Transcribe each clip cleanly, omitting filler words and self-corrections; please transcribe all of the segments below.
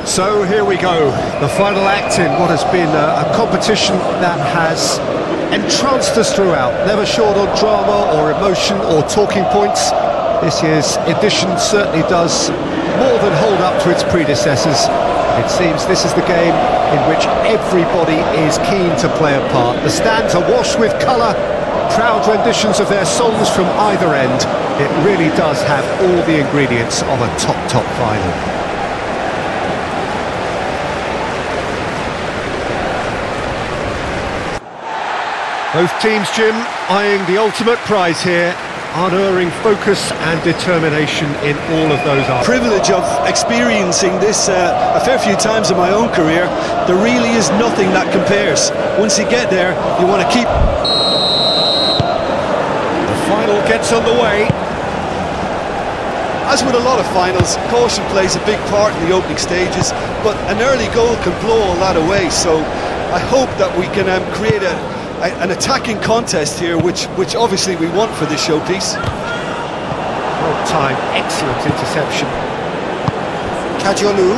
So here we go, the final act in what has been a competition that has entranced us throughout, never short on drama or emotion or talking points. This year's edition certainly does more than hold up to its predecessors. It seems this is the game in which everybody is keen to play a part. The stands are washed with colour, proud renditions of their songs from either end. It really does have all the ingredients of a top final. Both teams, Jim, eyeing the ultimate prize here, unerring focus and determination in all of those aspects. Privilege of experiencing this a fair few times in my own career. There really is nothing that compares. Once you get there, you want to keep... The final gets underway. As with a lot of finals, caution plays a big part in the opening stages, but an early goal can blow all that away, so I hope that we can create an attacking contest here, which obviously we want for this showpiece. Well timed, excellent interception. Kajolu.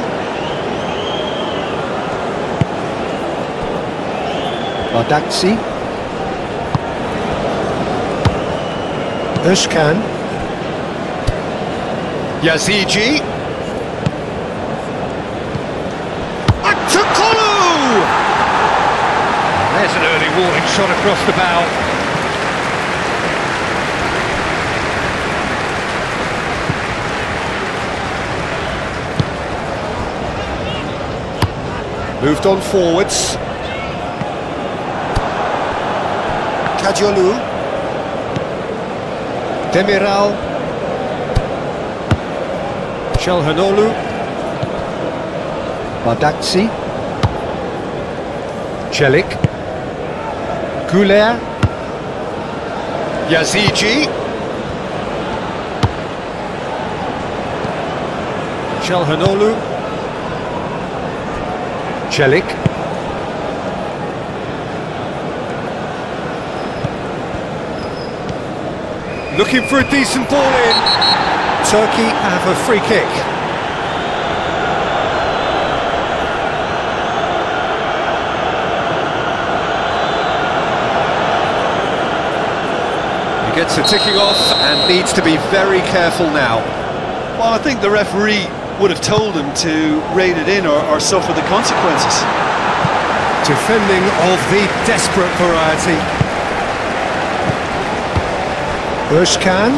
Badaksi. Özkan. Yazici. There's an early warning shot across the bow. Moved on forwards. Kajolu. Demiral. Çalhanoğlu. Badaksi. Çelik. Güler. Yazici. Çalhanoğlu. Çelik. Looking for a decent ball in. Turkey have a free kick. Gets it ticking off and needs to be very careful now. Well, I think the referee would have told him to rein it in or suffer the consequences. Defending of the desperate variety. Özkan.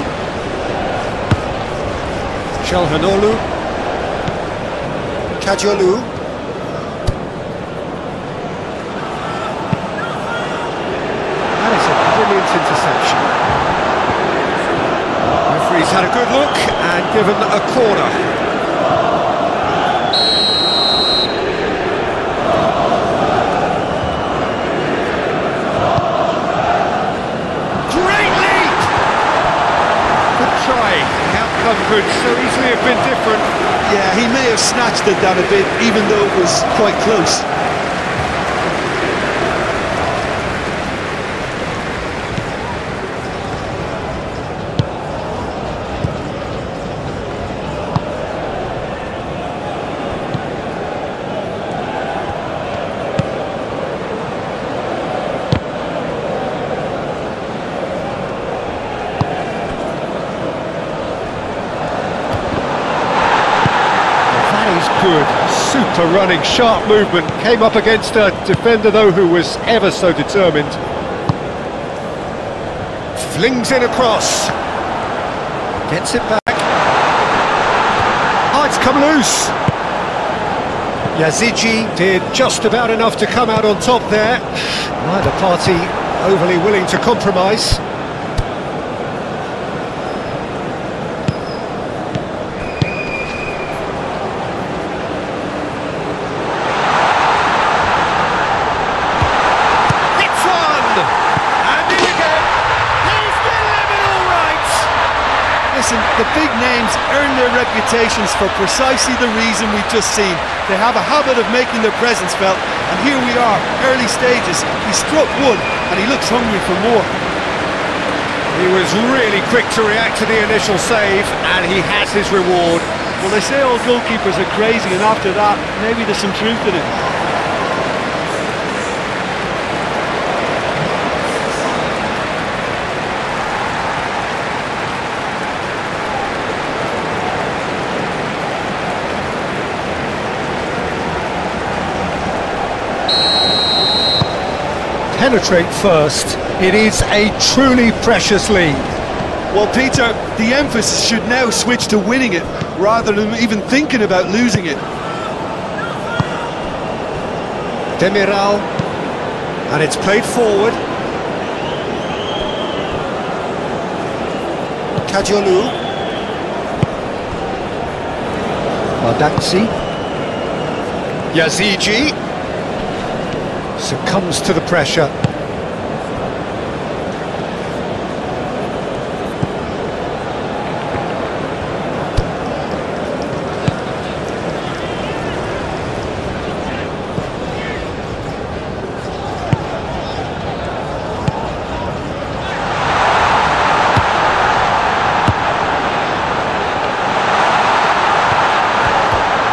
Çalhanoğlu. Kajolu. That is a brilliant interception. He's had a good look and given a corner. Great leap! Good try. The outcome could so easily have been different. Yeah, he may have snatched it down a bit, even though it was quite close. Good, super running, sharp movement. Came up against a defender, though, who was ever so determined. Flings in across. Gets it back. Oh, it's come loose. Yazici did just about enough to come out on top there. Neither party overly willing to compromise. Listen, the big names earn their reputations for precisely the reason we've just seen. They have a habit of making their presence felt, and here we are, early stages. He struck one, and he looks hungry for more. He was really quick to react to the initial save, and he has his reward. Well, they say all goalkeepers are crazy, and after that, maybe there's some truth in it. Penetrate first. It is a truly precious lead. Well, Peter, the emphasis should now switch to winning it, rather than even thinking about losing it. Demiral, and it's played forward. Kajolu. Bardaxi. Yazigi succumbs to the pressure.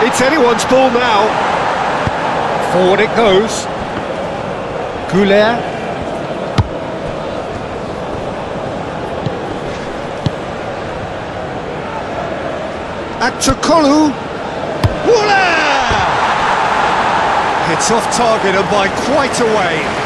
It's anyone's ball now. Forward it goes. Goulet. Akçakolu. Woola! It's off target and by quite a way.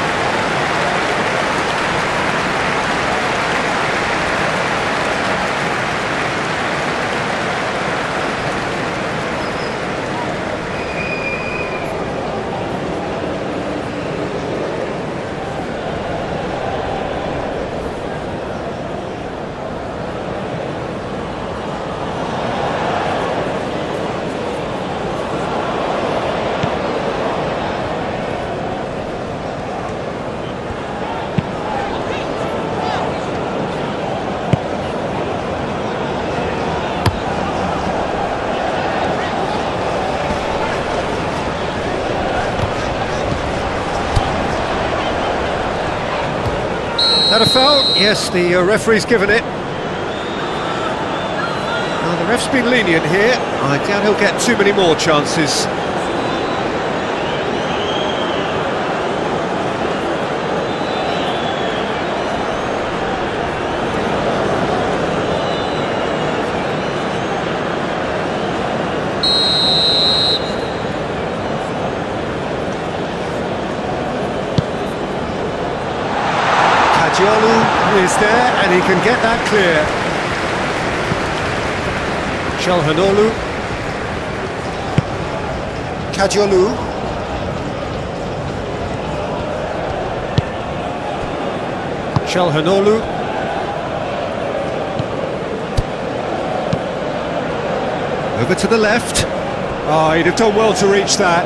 That a foul? Yes, the referee's given it. Well, the ref's been lenient here. I doubt he'll get too many more chances. Yolu is there and he can get that clear. Çalhanoğlu. Kajolu. Çalhanoğlu. Over to the left. Oh, he'd have done well to reach that.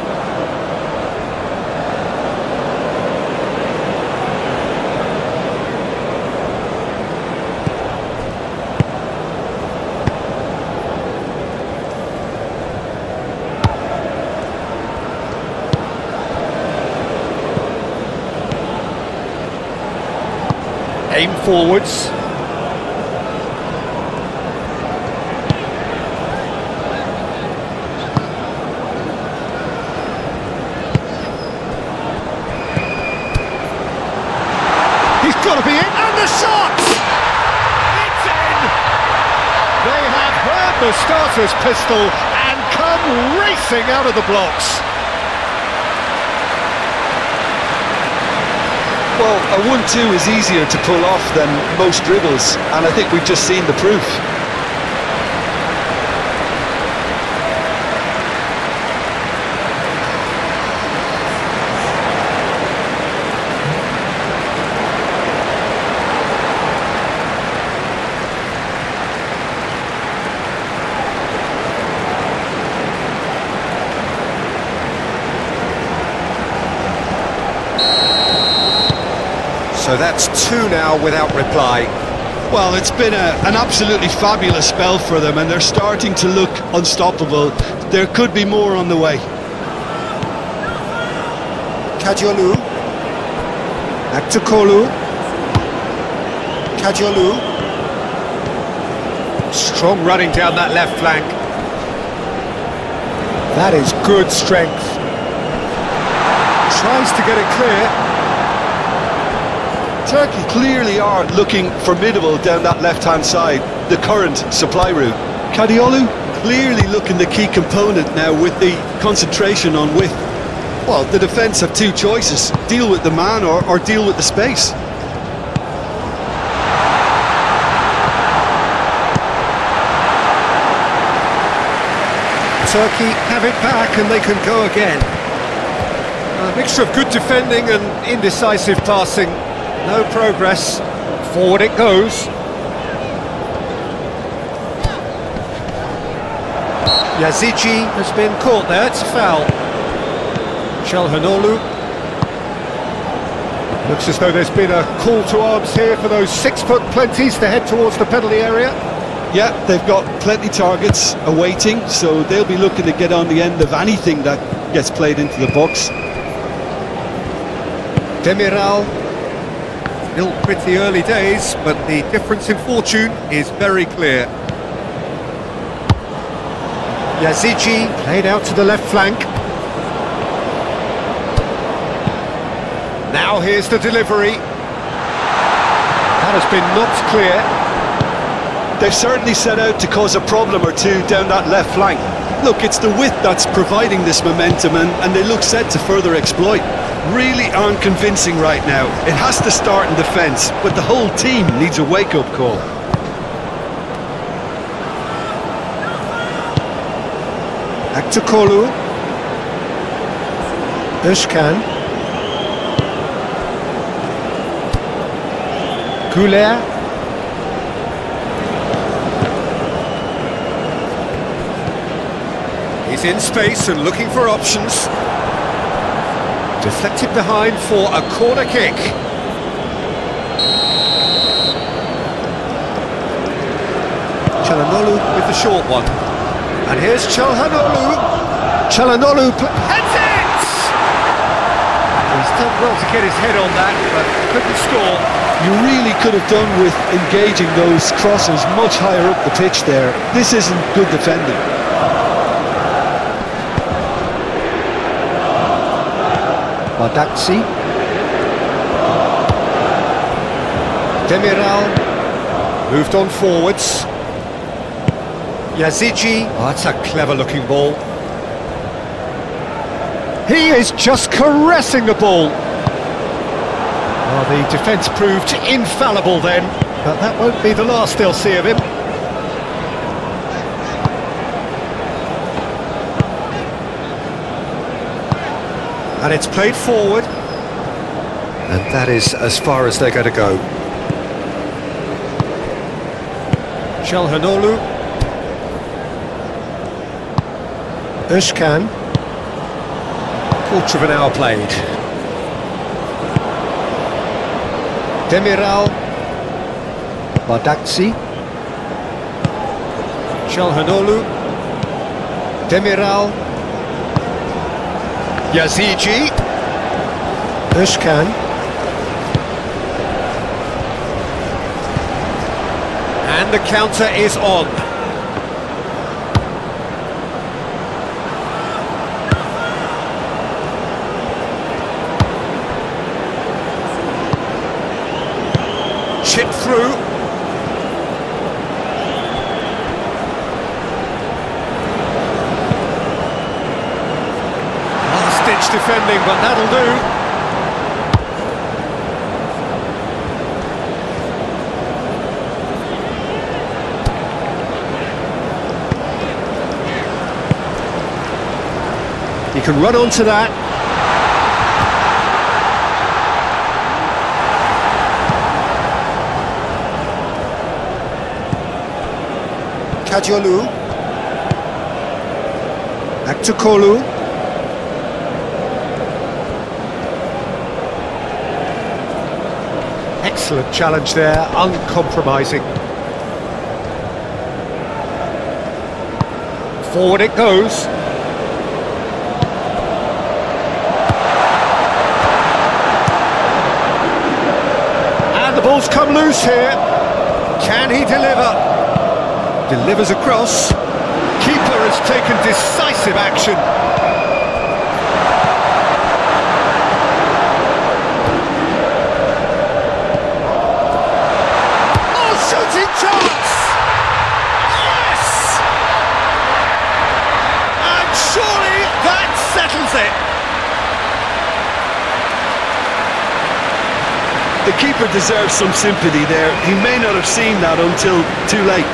Aim forwards. He's got to be in, and the shot! It's in! They have heard the starter's pistol and come racing out of the blocks. Well, a 1-2 is easier to pull off than most dribbles, and I think we've just seen the proof. So that's two now without reply. Well, it's been an absolutely fabulous spell for them, and they're starting to look unstoppable. There could be more on the way. Kajolu. Akçakolu. Kajolu. Strong running down that left flank. That is good strength. Tries to get it clear. Turkey clearly are looking formidable down that left-hand side, the current supply route. Kadiolu clearly looking the key component now with the concentration on width. Well, the defence have two choices: deal with the man or deal with the space. Turkey have it back and they can go again. A mixture of good defending and indecisive passing. No progress. Forward it goes. Yazici has been caught there, it's a foul. Çalhanoğlu. Looks as though there's been a call to arms here for those 6-foot plenties to head towards the penalty area. Yeah, they've got plenty targets awaiting, so they'll be looking to get on the end of anything that gets played into the box. Demiral. Still pretty early days, but the difference in fortune is very clear. Yazici played out to the left flank. Now here's the delivery. That has been knocked clear. They've certainly set out to cause a problem or two down that left flank. Look, it's the width that's providing this momentum, and they look set to further exploit. Really aren't convincing right now. It has to start in defence, but the whole team needs a wake-up call. Aktürkoğlu. Özkan. Güler. He's in space and looking for options. Deflected behind for a corner kick. Çalhanoğlu with the short one. And here's Çalhanoğlu. Çalhanoğlu heads it! He's done well to get his head on that, but couldn't score. You really could have done with engaging those crosses much higher up the pitch there. This isn't good defending. Bardakci. Demiral moved on forwards. Yazici. Oh, that's a clever looking ball. He is just caressing the ball. Oh, the defence proved infallible then, but that won't be the last they'll see of him. And it's played forward. And that is as far as they're going to go. Çalhanoğlu. Özkan. Quarter of an hour played. Demiral. Bardakci. Çalhanoğlu. Demiral. Yazici. Özkan. And the counter is on. Chip through. Last-ditch defending, but that'll do. He can run onto that. Kadiolu. Aktürkoğlu. Excellent challenge there, uncompromising. Forward it goes. And the ball's come loose here. Can he deliver? Delivers across. Keeper has has taken decisive action. Oh, shooting chance! Yes! And surely that settles it. The keeper deserves some sympathy there. He may not have seen that until too late.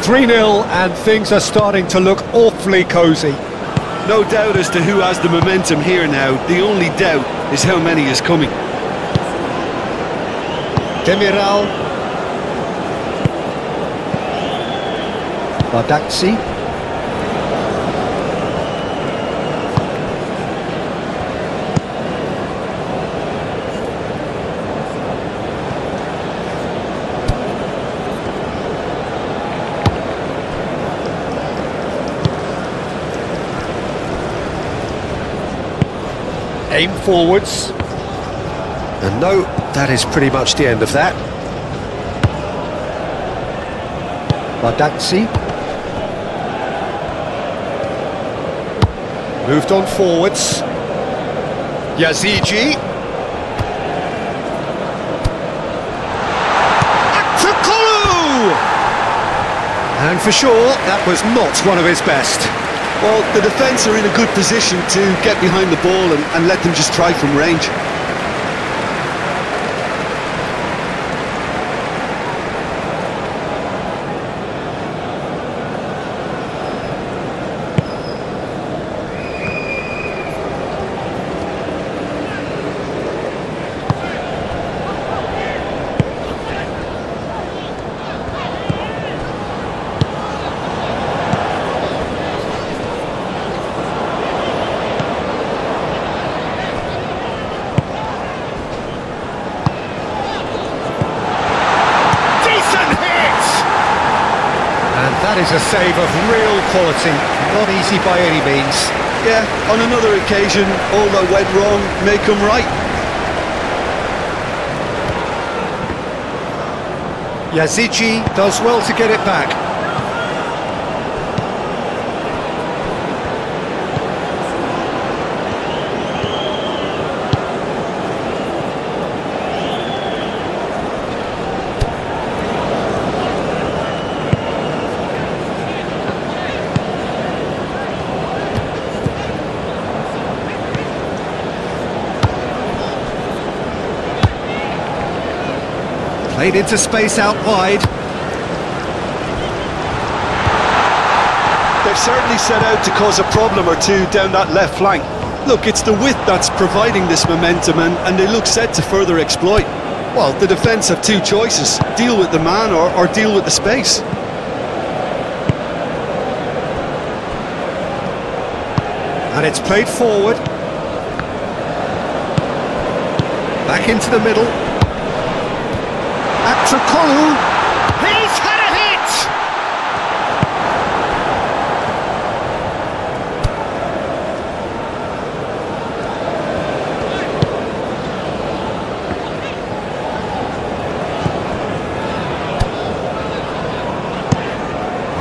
(3-0) and things are starting to look awfully cosy. No doubt as to who has the momentum here now. The only doubt is how many is coming. Demiral. Bardakci. Aim forwards. And no, that is pretty much the end of that. Bardakci. Moved on forwards. Yazigi. And for sure, that was not one of his best. Well, the defence are in a good position to get behind the ball and let them just try from range. That is a save of real quality, not easy by any means. Yeah, on another occasion, all that went wrong may come right. Yazigi does well to get it back. Played into space out wide. They've certainly set out to cause a problem or two down that left flank. Look, it's the width that's providing this momentum and they look set to further exploit. Well, the defence have two choices. Deal with the man or deal with the space. And it's played forward. Back into the middle. Aktrokolu, he's had a hit!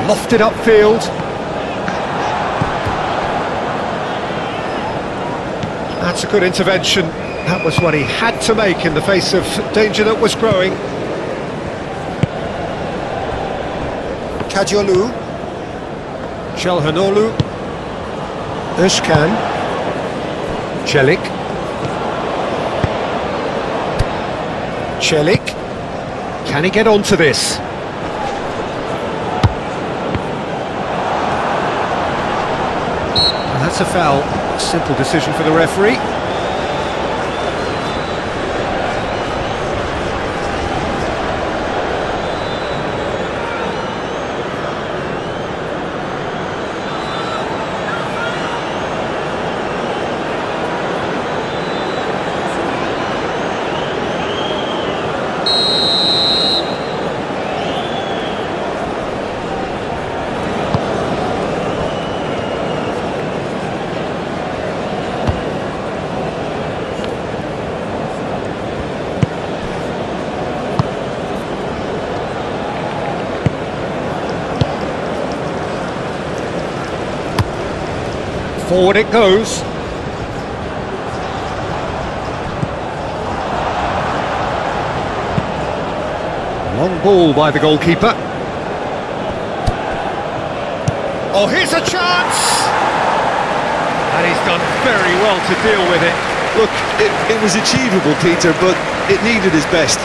Lofted upfield. That's a good intervention. That was what he had to make in the face of danger that was growing. Kadiolu, Chelhanoglu, Özkan, Çelik, can he get onto this? That's a foul. Simple decision for the referee. Forward it goes. Long ball by the goalkeeper. Oh, here's a chance! And he's done very well to deal with it. Look, it was achievable, Peter, but it needed his best.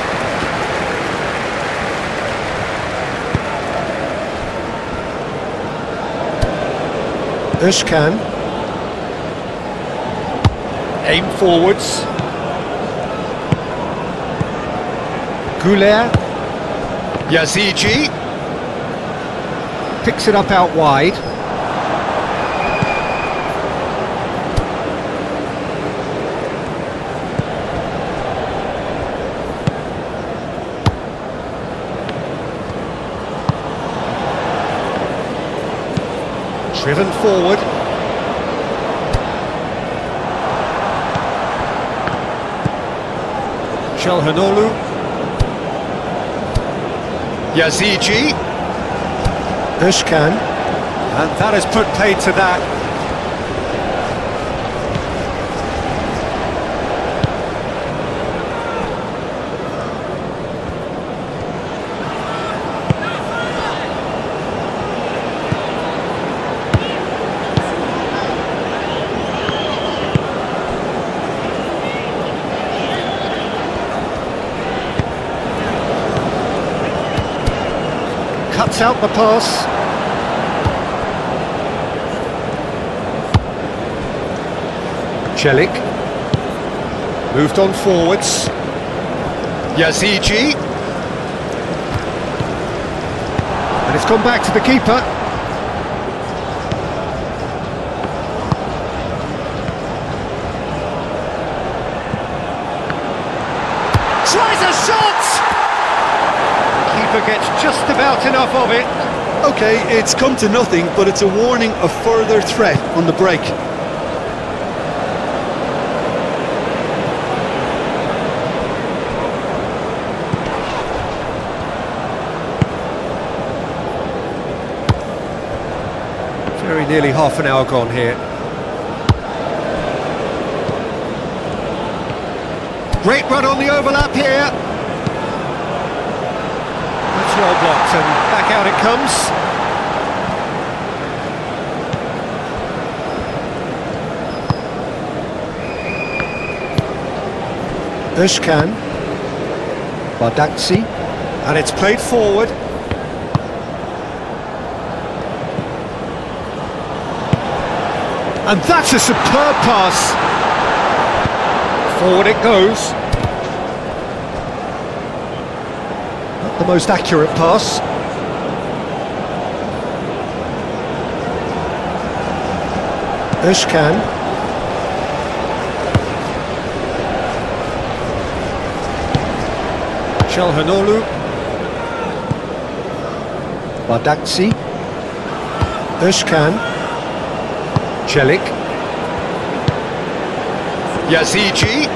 Özcan. Aim forwards. Goulet. Yazici. Picks it up out wide. Driven forward. Çalhanoğlu. Yazici. Özcan. And that has put paid to that. Cuts out the pass. Celik. Moved on forwards. Yazici. And it's gone back to the keeper. Tries a shot! Keeper gets just about enough of it. OK, it's come to nothing, but it's a warning of further threat on the break. Very nearly half an hour gone here. Great run on the overlap here. That's well blocked and back out it comes. Özcan. Bardakci. And it's played forward. And that's a superb pass. Forward it goes. Not the most accurate pass. Özcan. Çalhanoğlu. Bardakci. Özcan. Celik. Yazici.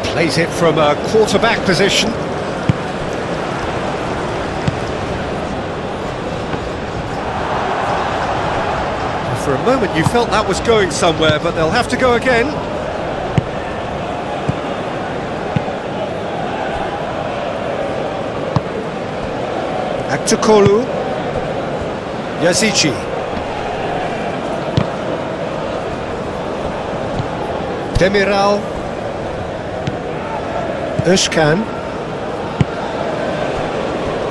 Plays it from a quarterback position. For a moment you felt that was going somewhere, but they'll have to go again. Aktürkoğlu. Yazici. Demiral. Özcan.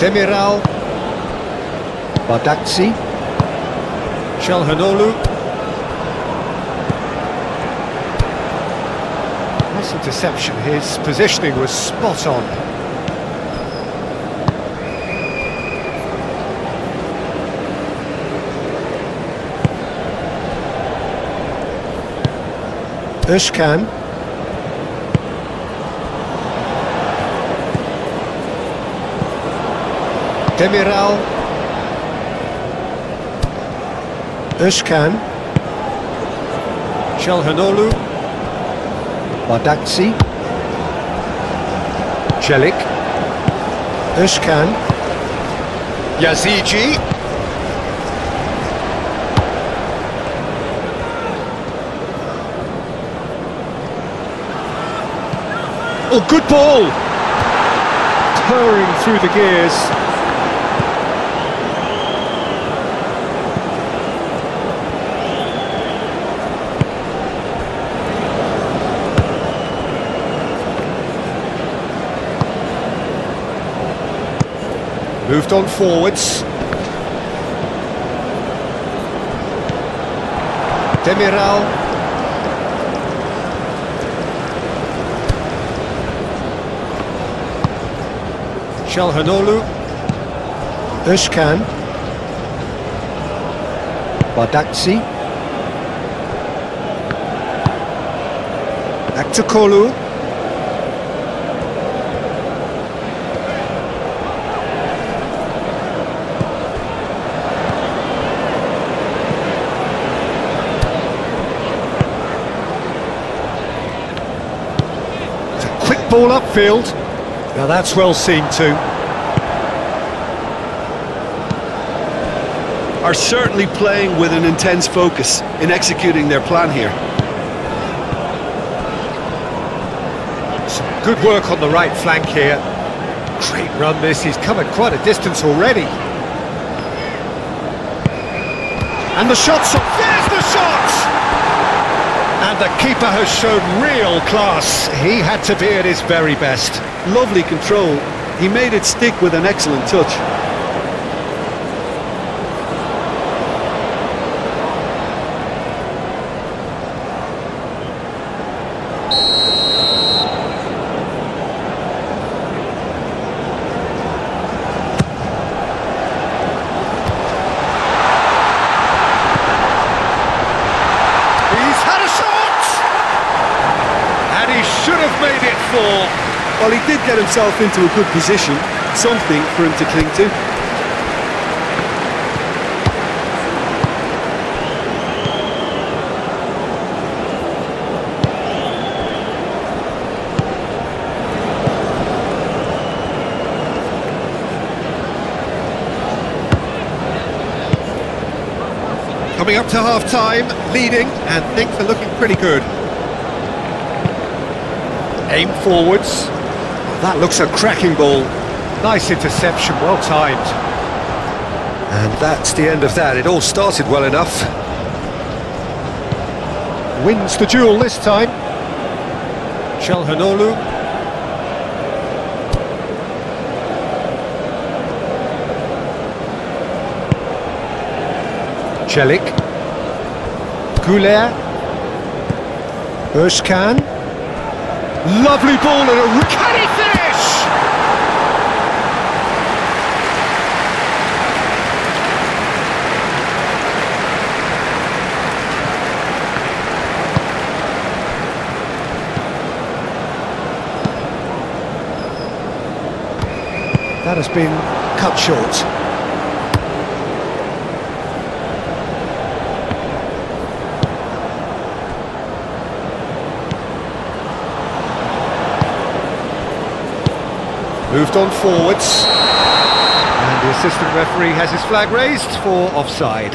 Demiral. Bardakci. Çalhanoğlu. Nice interception. His positioning was spot on. Özcan. Demiral. Özkan. Çalhanoğlu. Bardakçı. Çelik. Özkan. Yazici. Oh, good ball! Purring through the gears. Moved on forwards. Demiral. Çalhanoğlu. Özkan. Bardakçı. Aktakolu. It's a quick ball upfield. Now that's well seen too. Are certainly playing with an intense focus in executing their plan here. Some good work on the right flank here. Great run this, he's covered quite a distance already. And the shot's up, there's the shot! And the keeper has shown real class. He had to be at his very best. Lovely control. He made it stick with an excellent touch. Should have made it 4. Well, he did get himself into a good position, something for him to cling to. Coming up to half-time, leading, and things are looking pretty good. Aim forwards. That looks a cracking ball. Nice interception, well timed. And that's the end of that. It all started well enough. Wins the duel this time. Çalhanoğlu. Çelik. Güler. Özkan. Lovely ball and a can he finish? That has been cut short. Moved on forwards. And the assistant referee has his flag raised for offside.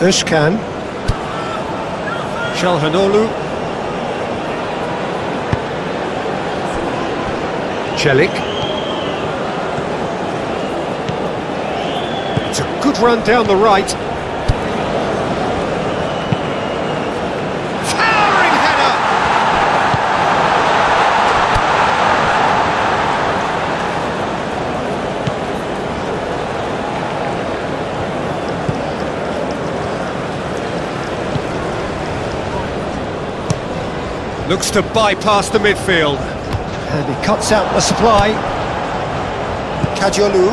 Özkan. Çalhanoğlu. Çelik. It's a good run down the right. Towering header! Looks to bypass the midfield. And he cuts out the supply. Kadiolu.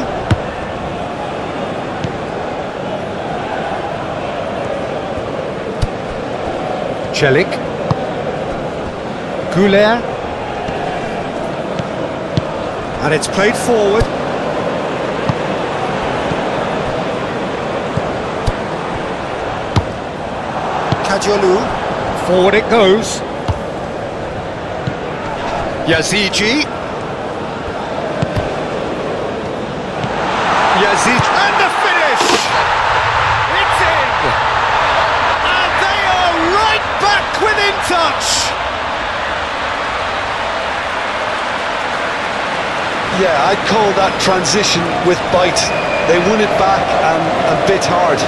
Celik. Goulet. And it's played forward. Kajolu. Forward it goes. Yazici. Yazici. And the finish! It's in! And they are right back within touch! Yeah, I'd call that transition with bite. They won it back and bit hard.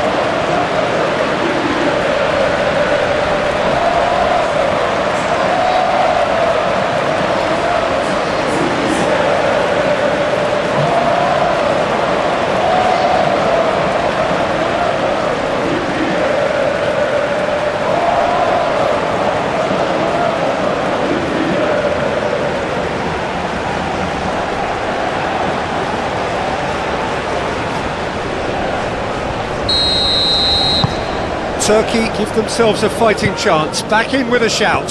Turkey give themselves a fighting chance, back in with a shout.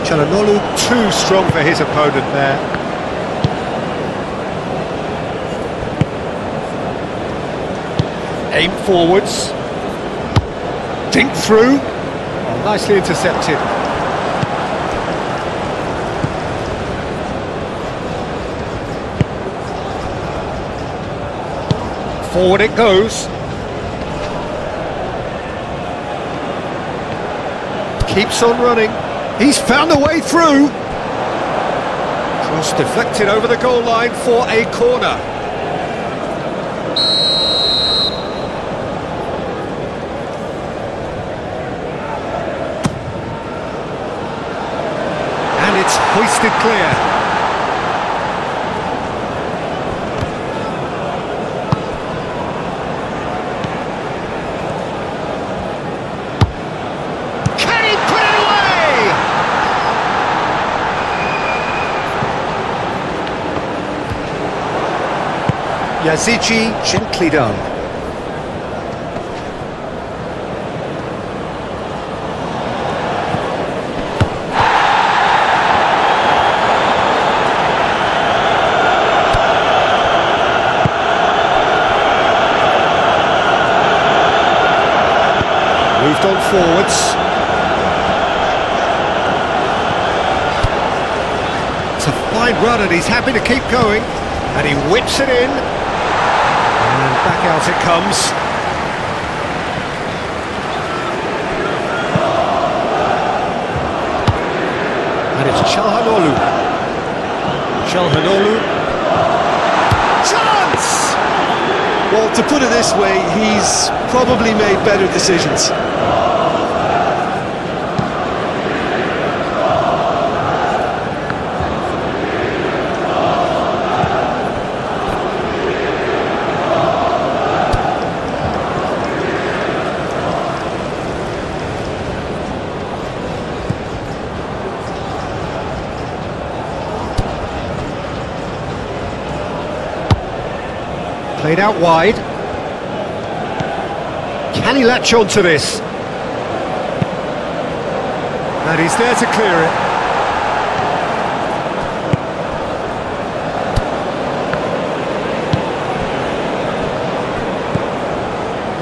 Çalhanoğlu too strong for his opponent there. Aim forwards. Dink through. Oh, nicely intercepted. Forward it goes. Keeps on running. He's found a way through. Cross deflected over the goal line for a corner. It's hoisted clear. Can he put it away? Yazici gently done. Moved on forwards. It's a fine run and he's happy to keep going. And he whips it in. And back out it comes. And it's Çalhanoğlu. Çalhanoğlu. Chance! Well, to put it this way, he's probably made better decisions. Played out wide. Can he latch on to this? And he's there to clear it.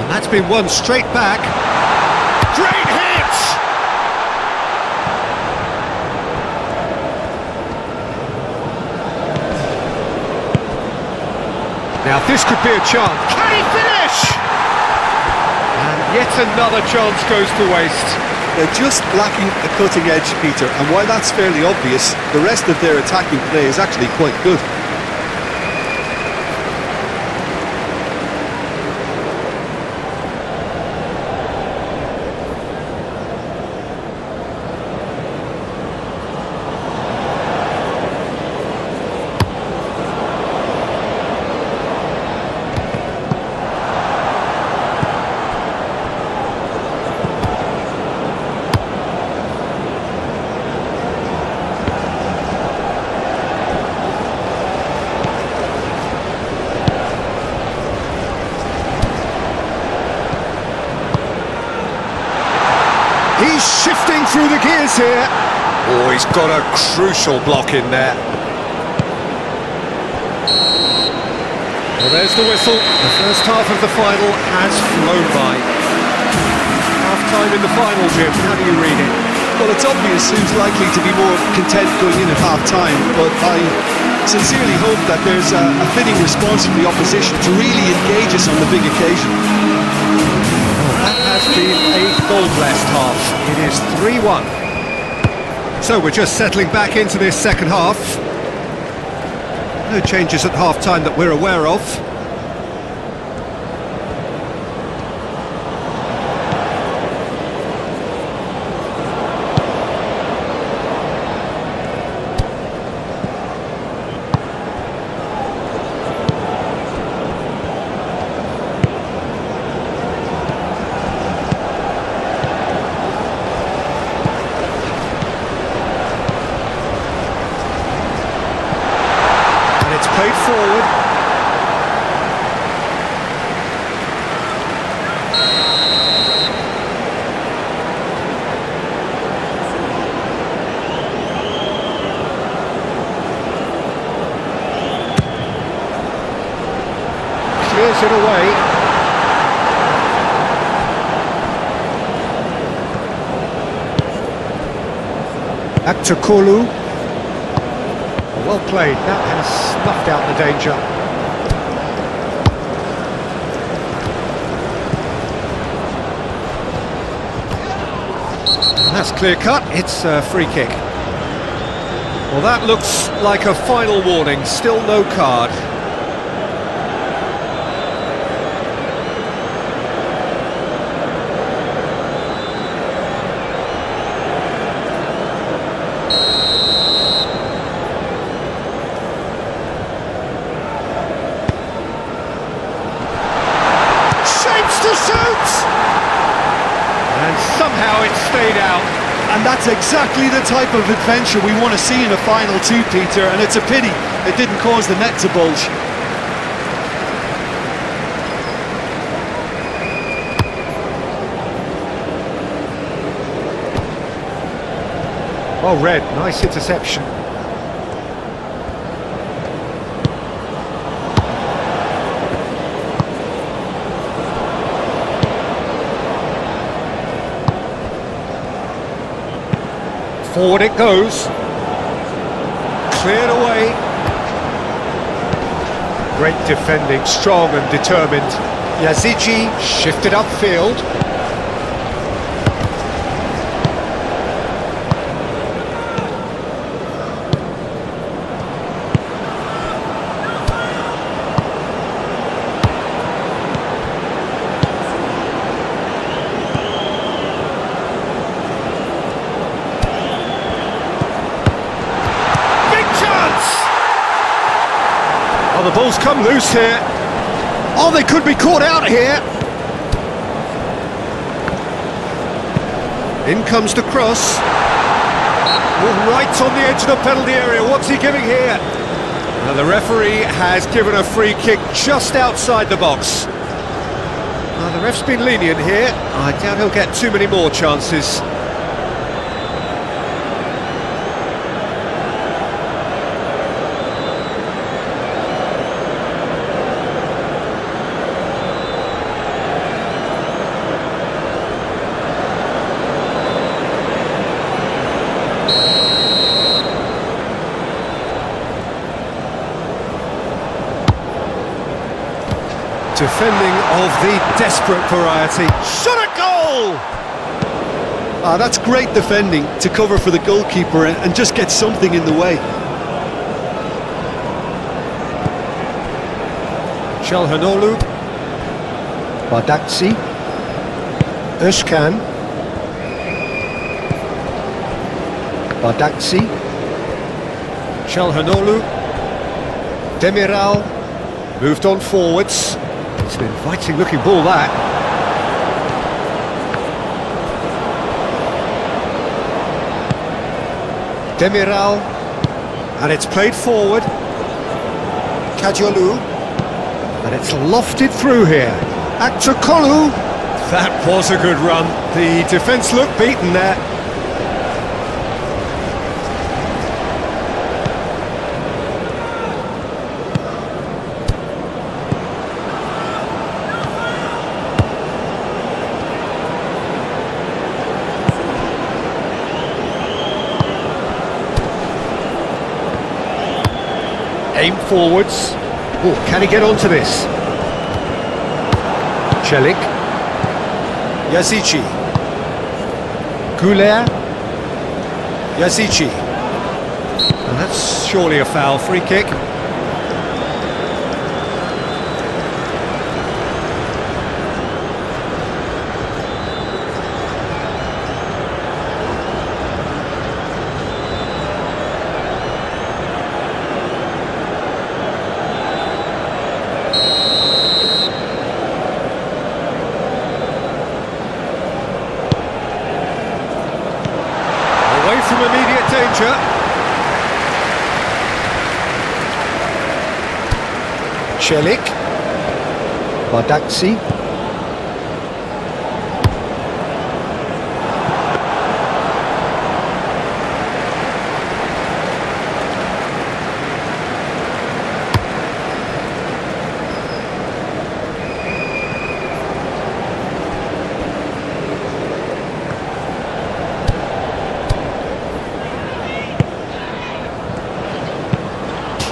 And that's been won straight back. Great hit! Now this could be a chance. Can he finish? And yet another chance goes to waste. They're just lacking a cutting edge, Peter, and while that's fairly obvious, the rest of their attacking play is actually quite good. He's shifting through the gears here. Oh, he's got a crucial block in there. Well, there's the whistle. The first half of the final has flown by. Half-time in the final, Jim. How do you read it? Well, it's obvious who's likely to be more content going in at half-time, but I sincerely hope that there's a fitting response from the opposition to really engage us on the big occasion. That has been a goal-blessed half. It is 3-1. So we're just settling back into this second half. No changes at half-time that we're aware of. Played forward. Clears it away. Aktakolu. Well played, that has snuffed out the danger. That's clear cut, it's a free kick. Well, that looks like a final warning, still no card. To shoot! And somehow it stayed out. And that's exactly the type of adventure we want to see in a final too, Peter, and it's a pity it didn't cause the net to bulge. Oh, Red, nice interception. Forward it goes. Cleared away. Great defending, strong and determined. Yazici shifted upfield. The ball's come loose here. Oh, they could be caught out here. In comes the cross. Oh, right on the edge of the penalty area. What's he giving here? Now, the referee has given a free kick just outside the box. Now, the ref's been lenient here. I doubt he'll get too many more chances. Defending of the desperate variety. Shot a goal! Ah, that's great defending to cover for the goalkeeper and just get something in the way. Çalhanoğlu. Bardakçı. Özkan. Bardakçı. Çalhanoğlu. Demiral. Moved on forwards. It's an inviting looking ball, that. Demiral. And it's played forward. Kadiolu. And it's lofted through here. Aktakolu. That was a good run. The defence looked beaten there. Aim forwards. Oh, can he get onto this? Celik. Yazici. Goulet. Yazici. And that's surely a foul. Free kick. From immediate danger. Celik. Bardakci.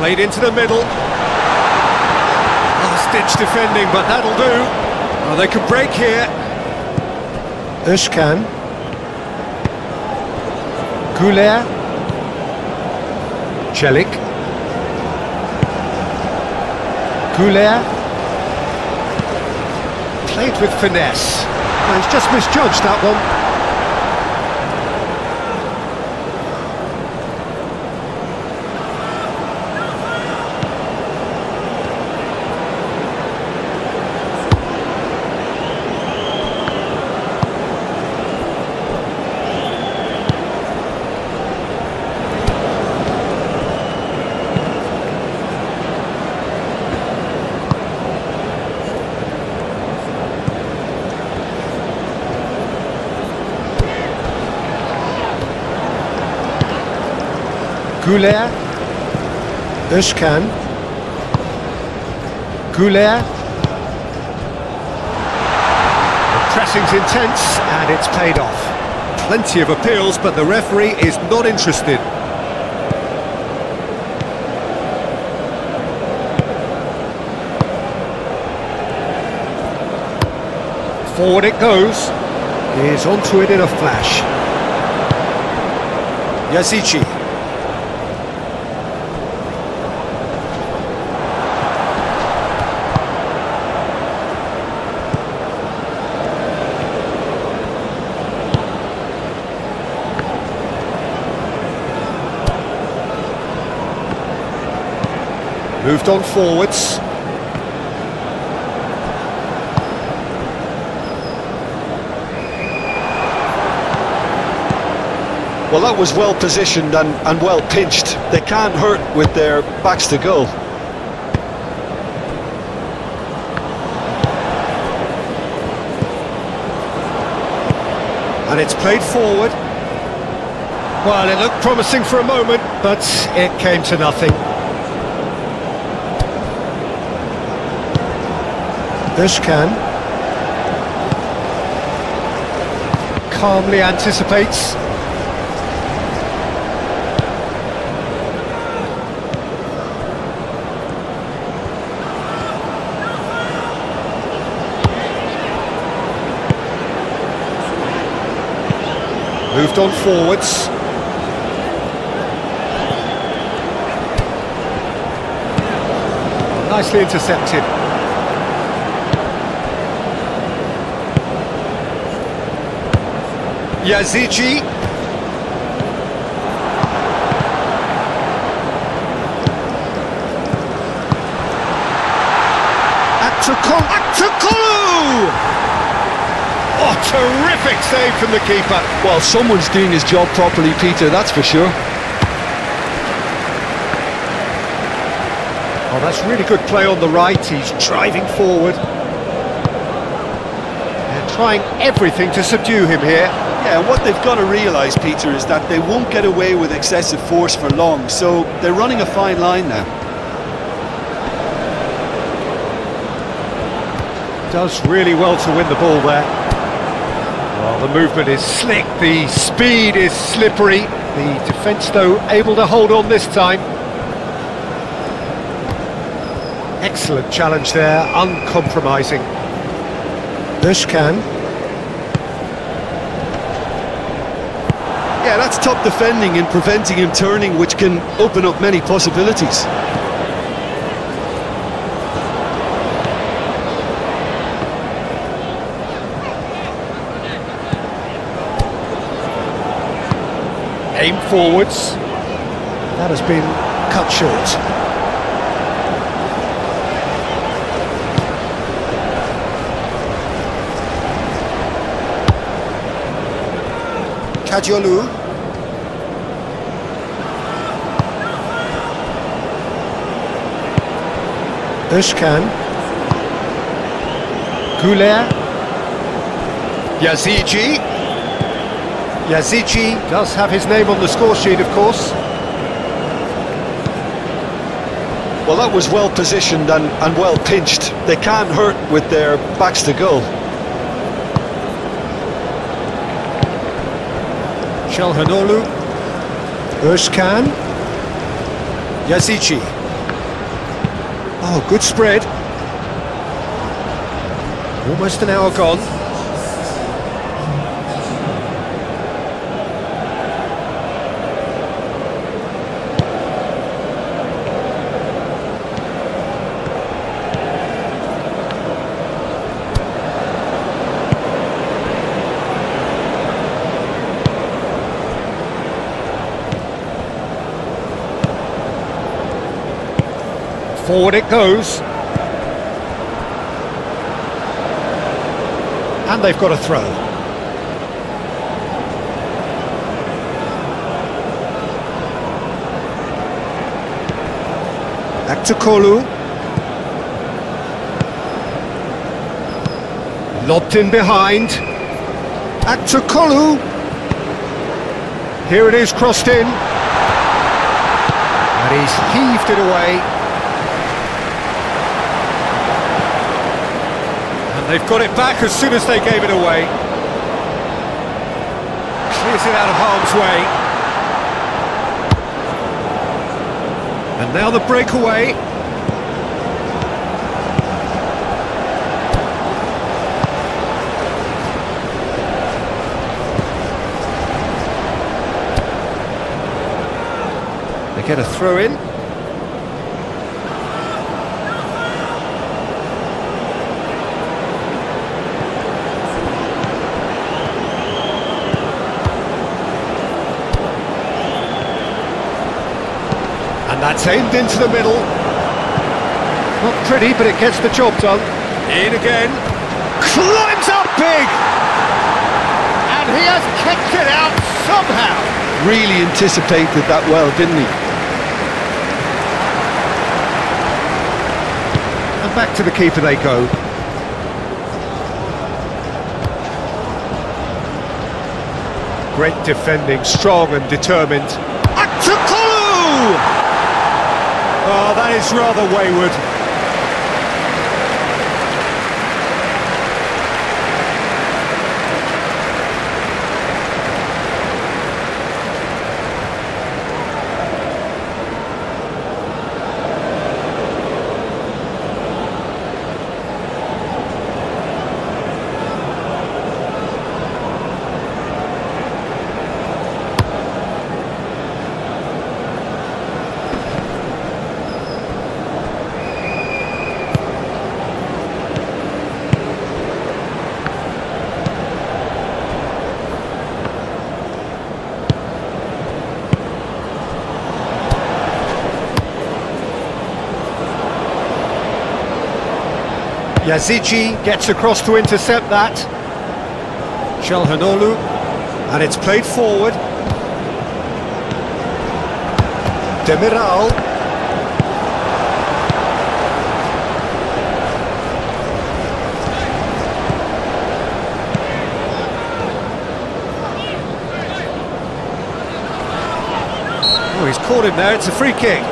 Played into the middle. Last-ditch defending, but that'll do. Oh, they could break here. Özcan. Goulet. Celik. Goulet. Played with finesse. Oh, he's just misjudged that one. Goulet. Özcan. Goulet. The pressing's intense and it's paid off. Plenty of appeals, but the referee is not interested. Forward it goes. He's onto it in a flash. Yazici. Moved on forwards. Well, that was well positioned and well pinched. They can't hurt with their backs to goal. And it's played forward. Well, it looked promising for a moment, but it came to nothing. Özcan calmly anticipates. Moved on forwards. Nicely intercepted. Yazici. Aktukolu! Oh, terrific save from the keeper. Well, someone's doing his job properly, Peter, that's for sure. Oh, that's really good play on the right. He's driving forward. And trying everything to subdue him here. Yeah, and what they've got to realise, Peter, is that they won't get away with excessive force for long, so they're running a fine line now. Does really well to win the ball there. Well, the movement is slick, the speed is slippery. The defence, though, able to hold on this time. Excellent challenge there, uncompromising. Özcan. Yeah, that's top defending and preventing him turning, which can open up many possibilities. Aim forwards. That has been cut short. Kadiolu. Özcan. Güler. Yazici. Yazici does have his name on the score sheet, of course. Well, that was well positioned and well pinched. They can't hurt with their backs to goal. Çalhanoğlu. Özcan. Yazici. Oh, good spread. Almost an hour gone. Forward it goes. And they've got a throw. Back to Kolu. Lobbed in behind. Back to Kolu. Here it is, crossed in. And he's heaved it away. They've got it back as soon as they gave it away. Clears it out of harm's way. And now the breakaway. They get a throw in. That's aimed into the middle. Not pretty, but it gets the job done. In again. Climbs up big! And he has kicked it out somehow. Really anticipated that well, didn't he? And back to the keeper they go. Great defending, strong and determined. Aktukolu! Oh, that is rather wayward. Yazici gets across to intercept that. Çalhanoğlu, and it's played forward. Demiral. caught him there, it's a free kick.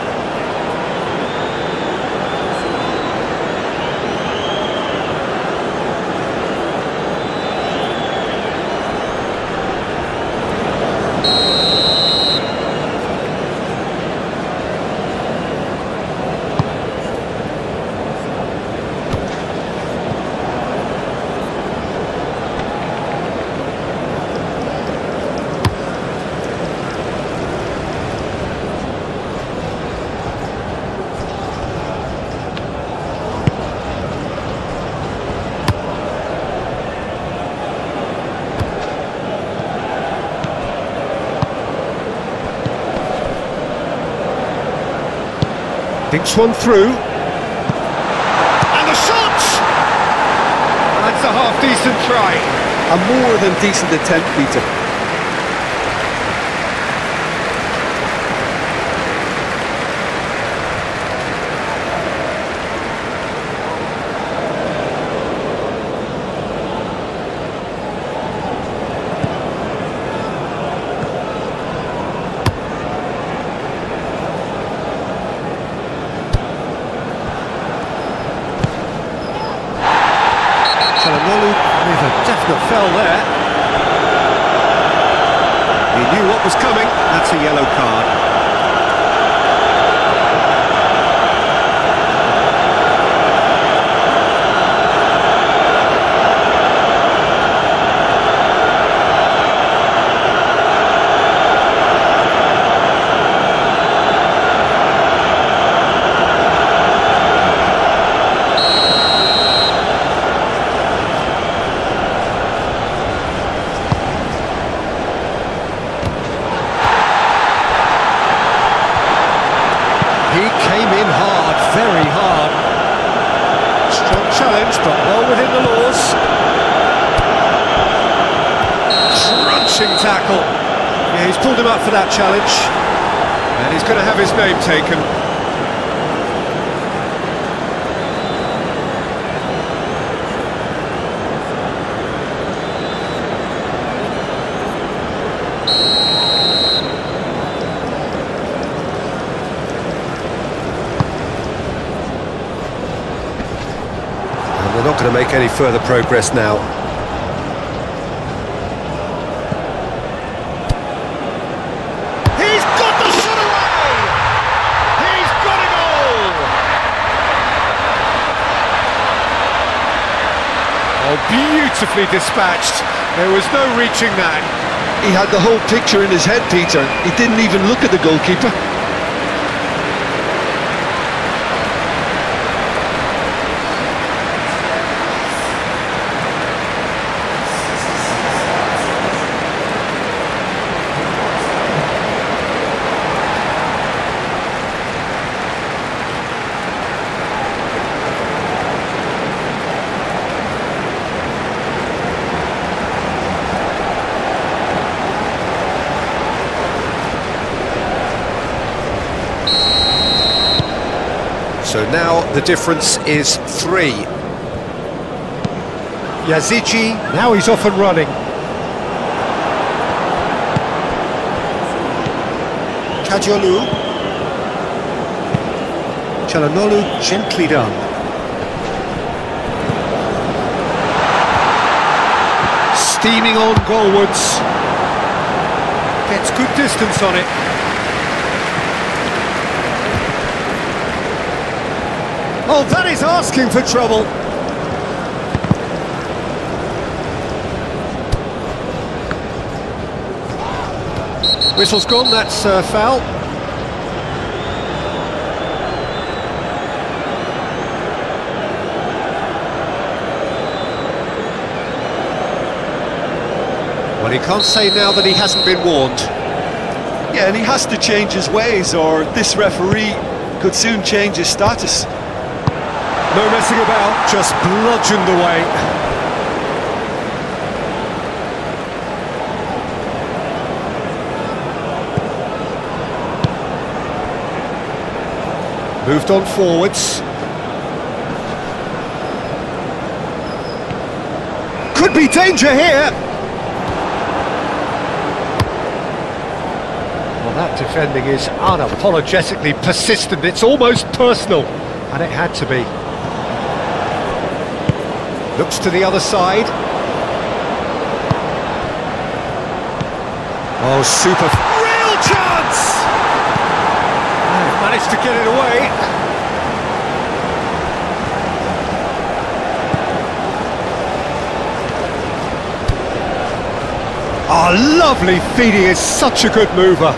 Thinks one through. And the shot! That's a half-decent try. A more than decent attempt, Peter. With a definite foul there. He knew what was coming. That's a yellow card. He came in hard, very hard. Strong challenge, but well within the laws. Crunching tackle. Yeah, he's pulled him up for that challenge. And he's going to have his name taken. They're not going to make any further progress now. He's got the shot away! He's got a goal! Oh, beautifully dispatched. There was no reaching that. He had the whole picture in his head, Peter. He didn't even look at the goalkeeper. So now the difference is 3. Yazici, now he's off and running. Kajolu. Çalhanoğlu, gently done. Steaming on goalwards. Gets good distance on it. Oh, that is asking for trouble. Whistle's gone, that's foul. Well, he can't say now that he hasn't been warned. Yeah, and he has to change his ways, or this referee could soon change his status. No messing about, just bludgeoned away. Moved on forwards. Could be danger here. Well, that defending is unapologetically persistent. It's almost personal, and it had to be. Looks to the other side. Oh, super. Real chance! Managed to get it away. Oh, lovely feed. He is such a good mover.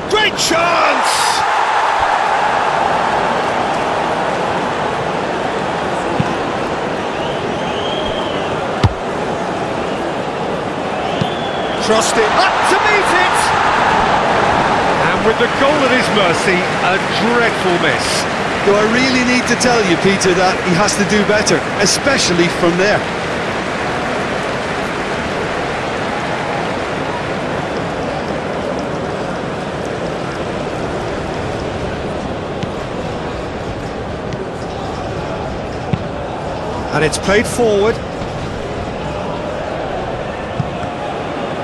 Great chance! Crossed it up to meet it! And with the goal at his mercy, a dreadful miss. Do I really need to tell you, Peter, that he has to do better, especially from there? And it's played forward.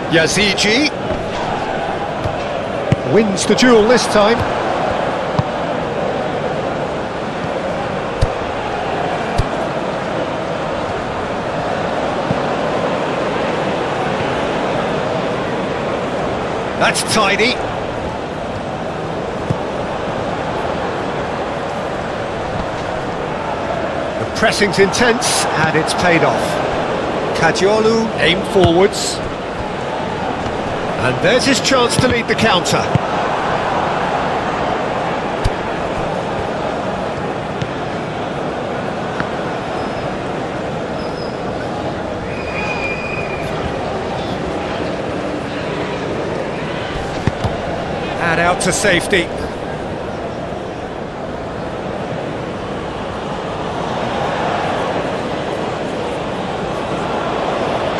Yazigi wins the duel this time. That's tidy. The pressing's intense and it's paid off. Kadiolu aim forwards. And there's his chance to lead the counter. And out to safety.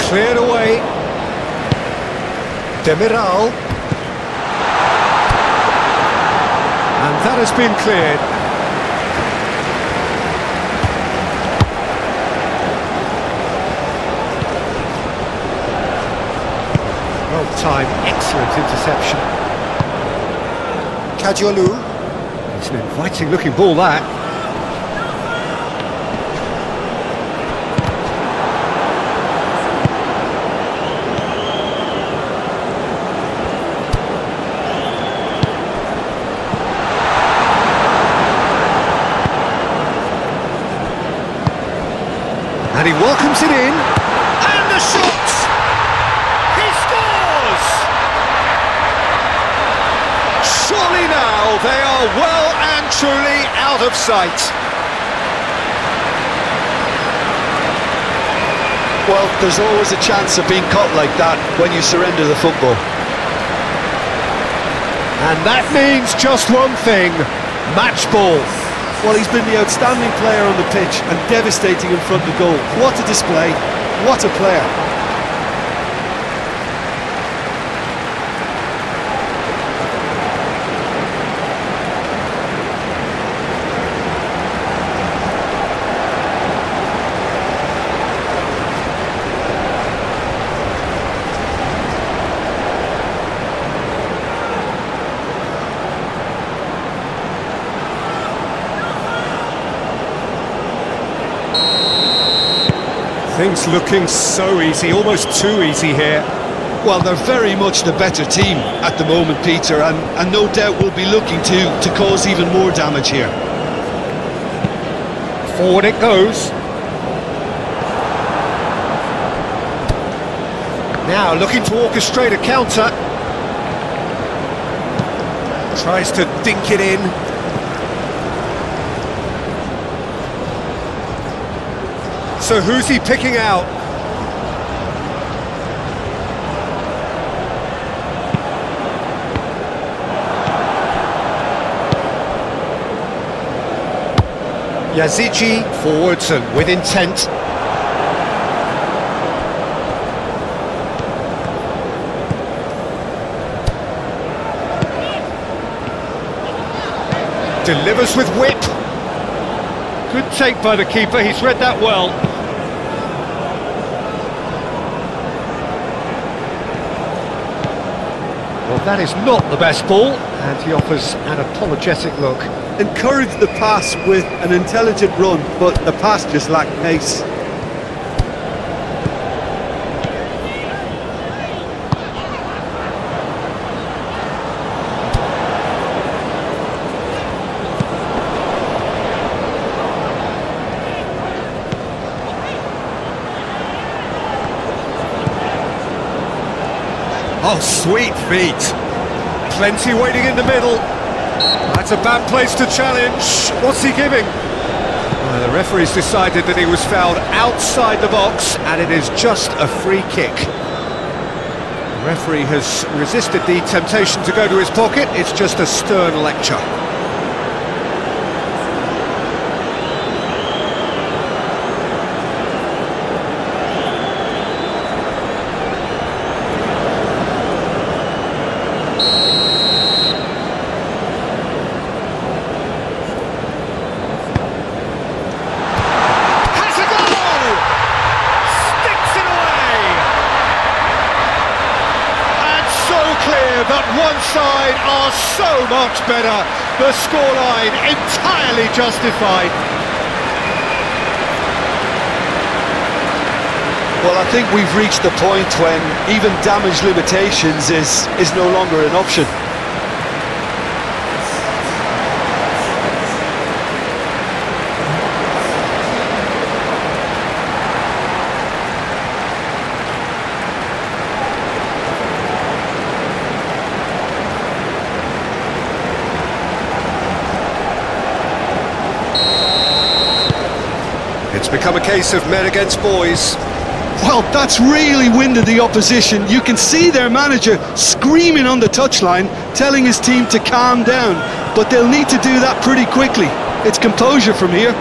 Cleared away. Demiral. And that has been cleared. Well timed, excellent interception. Kadiolu. It's an inviting looking ball, that. And he welcomes it in, and the shot! He scores! Surely now they are well and truly out of sight. Well, there's always a chance of being caught like that when you surrender the football. And that means just one thing, match ball. Well, he's been the outstanding player on the pitch and devastating in front of goal. What a display, what a player. Things looking so easy, almost too easy here. Well, they're very much the better team at the moment, Peter, and no doubt will be looking to cause even more damage here. Forward it goes. Now looking to orchestrate a counter. Tries to dink it in. So who's he picking out? Yazigi forwards and with intent. Delivers with whip. Good take by the keeper, he's read that well. that is not the best ball, and he offers an apologetic look. Encourage the pass with an intelligent run, but the pass just lacked pace. Oh, sweet feet. Plenty waiting in the middle. That's a bad place to challenge. What's he giving? The referee's decided that he was fouled outside the box, and it is just a free kick. The referee has resisted the temptation to go to his pocket. It's just a stern lecture. That one side are so much better. The scoreline entirely justified. Well, I think we've reached the point when even damage limitations is no longer an option. It's become a case of men against boys. Well, that's really winded the opposition. You can see their manager screaming on the touchline, telling his team to calm down. But they'll need to do that pretty quickly. It's composure from here.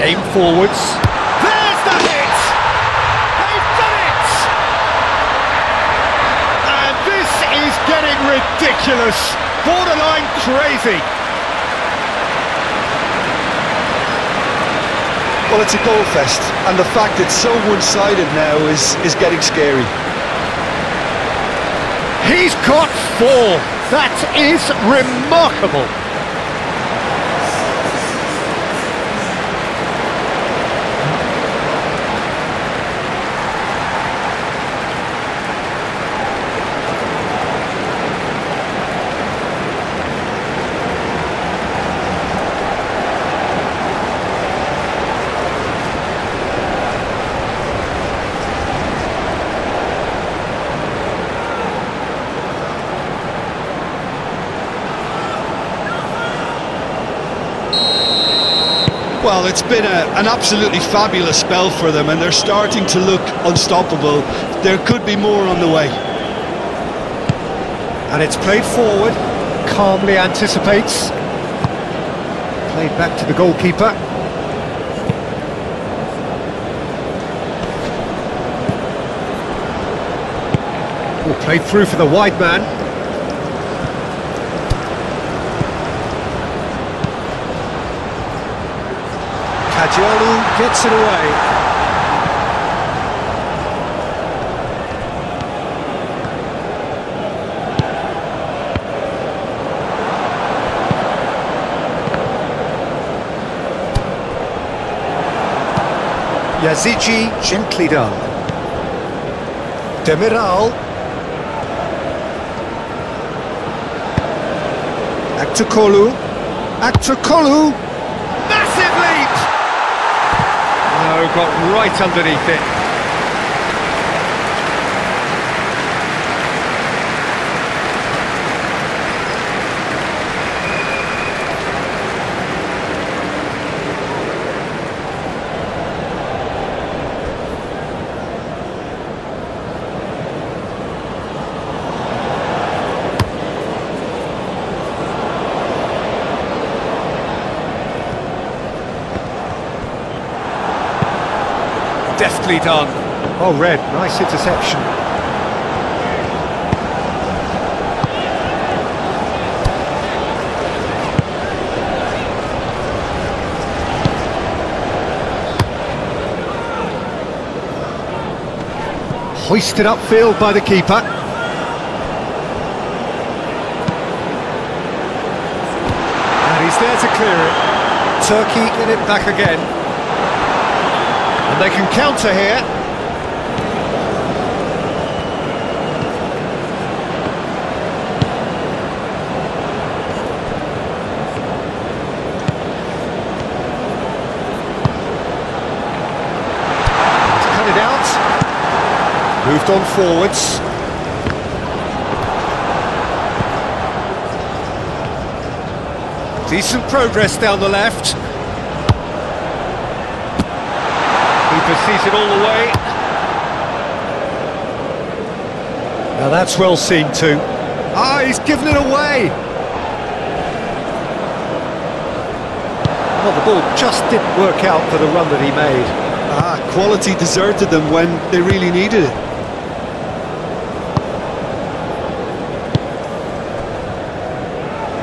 Aim forwards. There's the hit! They've done it! And this is getting ridiculous. Borderline crazy. Well, it's a goal fest, and the fact it's so one-sided now is getting scary. He's got 4. That is remarkable. Well, it's been an absolutely fabulous spell for them, and they're starting to look unstoppable. There could be more on the way. And it's played forward, calmly anticipates. Played back to the goalkeeper. Oh, played through for the wide man. Kajiolu gets it away. Yazici, gently done. Demiral. Aktokolu. Aktokolu. Massive leap! No, got right underneath it. Deftly done. Oh, Red, nice interception. Hoisted upfield by the keeper. And he's there to clear it. Turkey get it back again. And they can counter here. Moved on forwards. Decent progress down the left. Keeper sees it all the way. Now that's well seen too. Ah, he's given it away. Well, the ball just didn't work out for the run that he made. Ah, quality deserted them when they really needed it.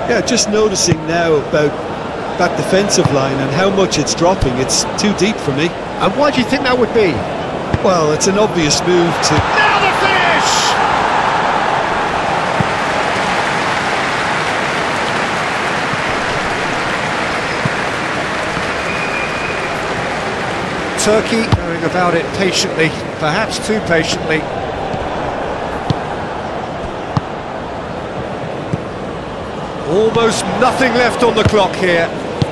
Yeah, just noticing now about that defensive line and how much it's dropping. It's too deep for me. And why do you think that would be? Well, it's an obvious move to... Now the finish! Turkey going about it patiently, perhaps too patiently. Almost nothing left on the clock here.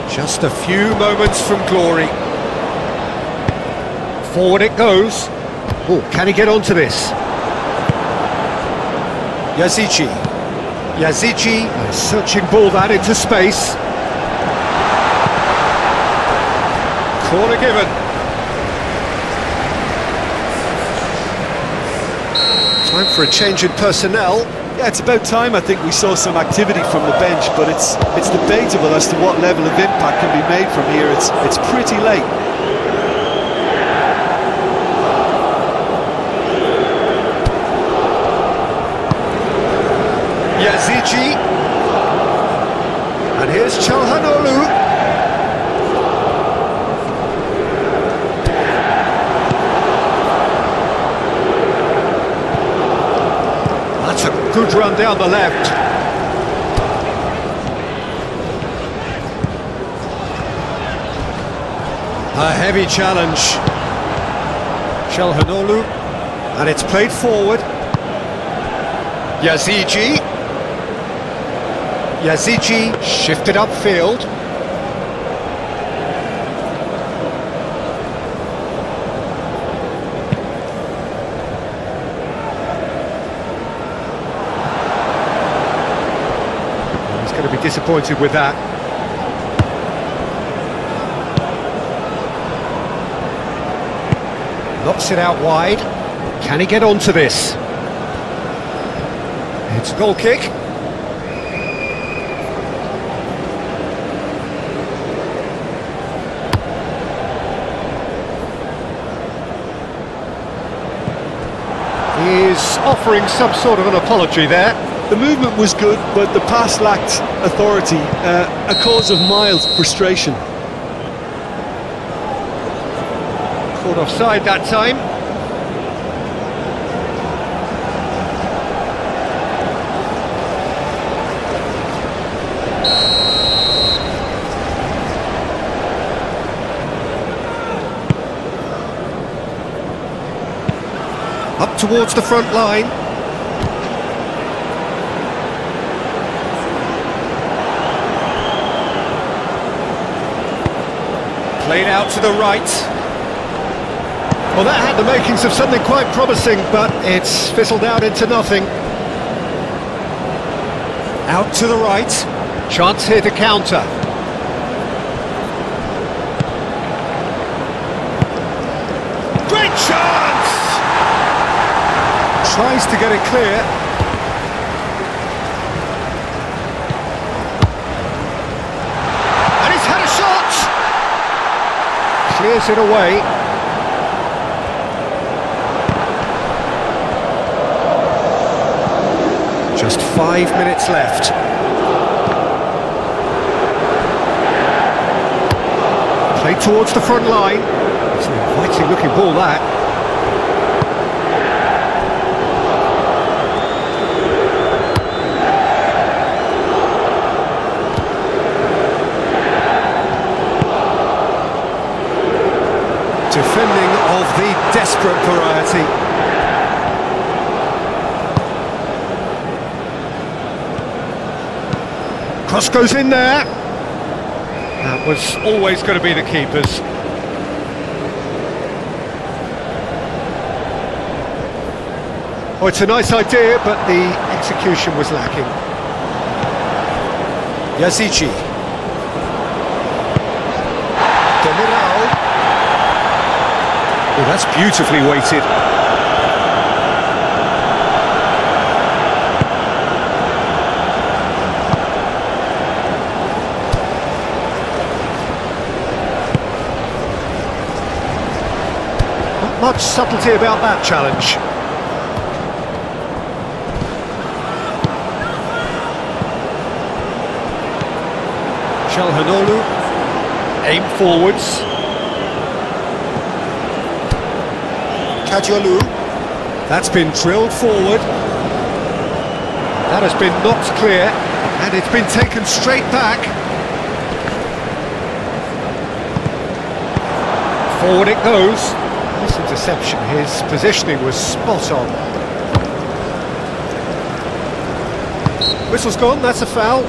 Just a few moments from glory. Forward it goes. Oh, can he get onto this? Yazici. Yazici, a searching ball that into space. Corner given. Time for a change in personnel. Yeah, it's about time I think we saw some activity from the bench, but it's debatable as to what level of impact can be made from here. It's pretty late. Yazici. And here's Çalhanoğlu. Good run down the left. A heavy challenge. Çalhanoğlu. And it's played forward. Yazici. Yazici shifted upfield. Going to be disappointed with that. Knocks it out wide. Can he get onto this? It's a goal kick. He's offering some sort of an apology there. The movement was good, but the pass lacked authority, a cause of mild frustration. Caught offside that time. Up towards the front line. Played out to the right. Well, that had the makings of something quite promising, but it's fizzled out into nothing. Out to the right. Chance here to counter. Great chance! Tries to get it clear. And he's had a shot! Clears it away. Just 5 minutes left. Played towards the front line. It's an inviting looking ball, that. Defending of the desperate variety. Cross goes in there. That was always going to be the keeper's. Oh, it's a nice idea, but the execution was lacking. Yazici. Oh, that's beautifully weighted. Not much subtlety about that challenge. Çalhanoğlu, aim forwards. Kadiolu. That's been drilled forward. That has been knocked clear, and it's been taken straight back. Forward it goes. This interception, his positioning was spot on. Whistle's gone, that's a foul.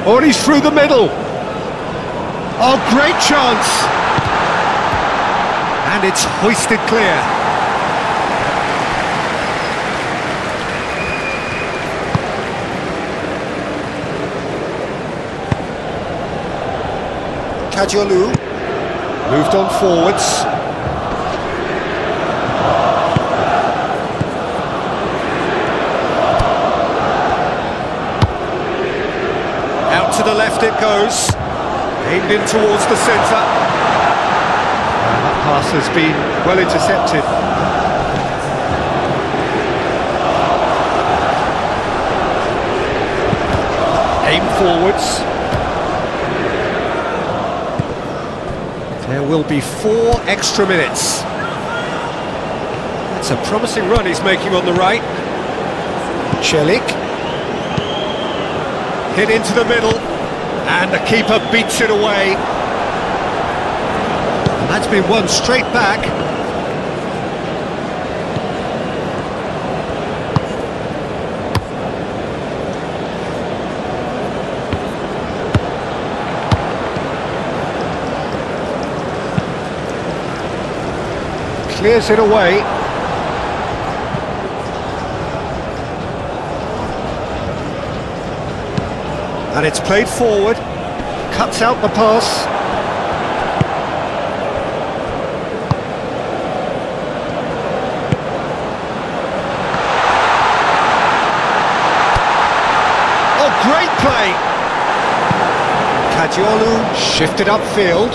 Oh, and he's through the middle. Oh, great chance. And it's hoisted clear. Kadiolu. Moved on forwards. To the left it goes, aimed in towards the centre. That pass has been well intercepted. Aim forwards. There will be 4 extra minutes. That's a promising run he's making on the right. Celik. Hit into the middle, and the keeper beats it away. And that's been won straight back. Clears it away. And it's played forward, cuts out the pass. Oh, great play! Kadiolu shifted upfield.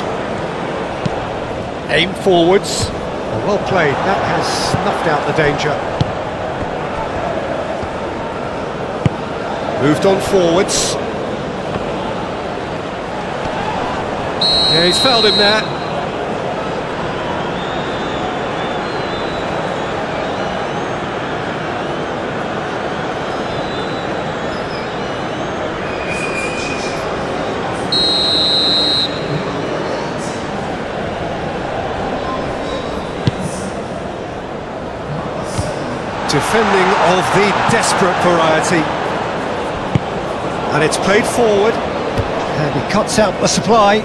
Aim forwards. Oh, well played, that has snuffed out the danger. Moved on forwards. Yeah, he's fouled him there. Defending of the desperate variety. And it's played forward. And he cuts out the supply.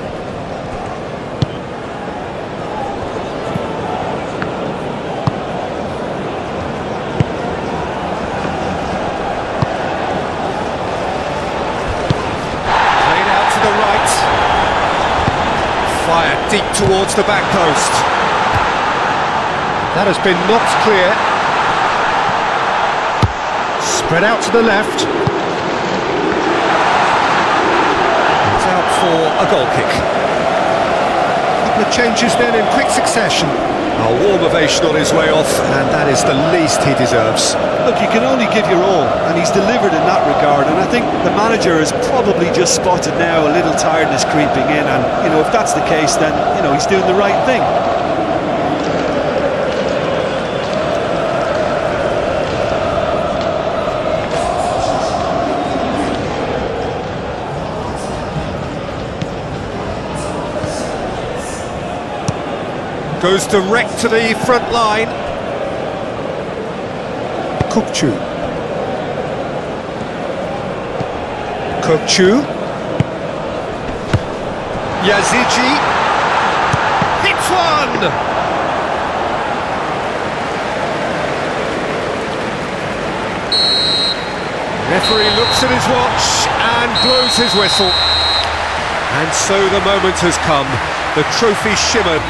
Fired deep towards the back post. That has been knocked clear. Spread out to the left. It's out for a goal kick. The couple of changes then in quick succession. A warm ovation on his way off, and that is the least he deserves. Look, you can only give your all, and he's delivered in that regard, and I think the manager has probably just spotted now a little tiredness creeping in, and, you know, if that's the case, then, you know, he's doing the right thing. Goes direct to the front line. Kukçu. Yazici. Hits one! Referee looks at his watch and blows his whistle. And so the moment has come. The trophy shimmered.